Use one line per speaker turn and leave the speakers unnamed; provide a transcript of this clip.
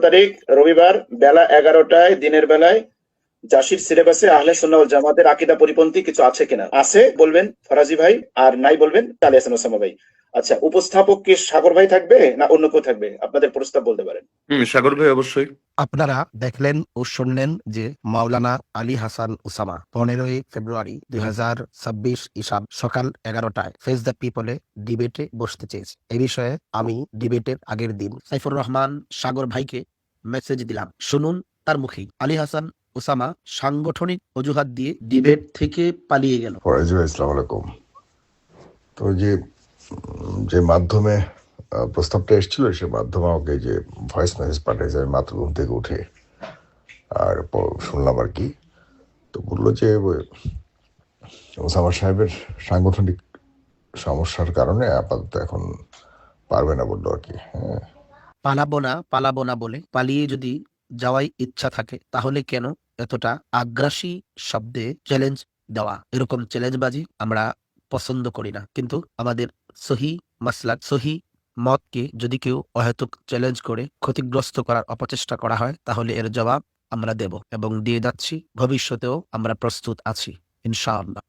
তারিখ রবিবার বেলা 11টায় দিনের বেলায় জাসির সিলেবাসে আহলে সুন্নাহ ওয়াল জামাতের আকীদা পরিপন্থী কিছু আছে কিনা? আছে বলবেন ফরাজি ভাই, আর নাই বলবেন আলী হাসান ওসামা ভাই। আচ্ছা, উপস্থাপক কি সাগর ভাই থাকবে না অন্য কেউ থাকবে? আপনাদের প্রস্তাব বলতে পারেন।
সাগর ভাই অবশ্যই।
আপনারা দেখলেন ও শুনলেন যে মাওলানা আলী হাসান ওসামা 15ই ফেব্রুয়ারি 2026 ইশাব সকাল 11টায় ফেস দ্য পিপলে ডিবেটে বসতে চেয়েছে। এই বিষয়ে আমি ডিবেটের আগের দিন সাইফুর রহমান সাগর ভাইকে মেসেজ দিলাম, শুনুন তার মুখেই। আলী হাসান ওসামা সাংগঠনিক অজুহাত দিয়ে ডিবেট থেকে পালিয়ে গেল।
ফরাজি ভাই, আসসালামু আলাইকুম। তো যে মাধ্যমে প্রস্তাবটা এসেছিল, সে মাধ্যমে আমাকে যে ভয়েস মেসেজ পাঠিয়েছে, আমি মাত্র ঘুম থেকে উঠে আর শুনলাম আর কি। তো বললো যে ওসামা সাহেবের সাংগঠনিক সমস্যার কারণে আপাতত এখন পারবে না বললো আর কি। হ্যাঁ,
পালাবো না বলে পালিয়ে যদি যাওয়াই ইচ্ছা থাকে তাহলে কেন এতটা আগ্রাসী শব্দে চ্যালেঞ্জ দেওয়া? এরকম চ্যালেঞ্জবাজি আমরা পছন্দ করি না। কিন্তু আমাদের সহি মাসলাক, সহি মতকে যদি কেউ অহেতুক চ্যালেঞ্জ করে ক্ষতিগ্রস্ত করার অপচেষ্টা করা হয় তাহলে এর জবাব আমরা দেব এবং দিয়ে যাচ্ছি, ভবিষ্যতেও আমরা প্রস্তুত আছি ইনশাআল্লাহ।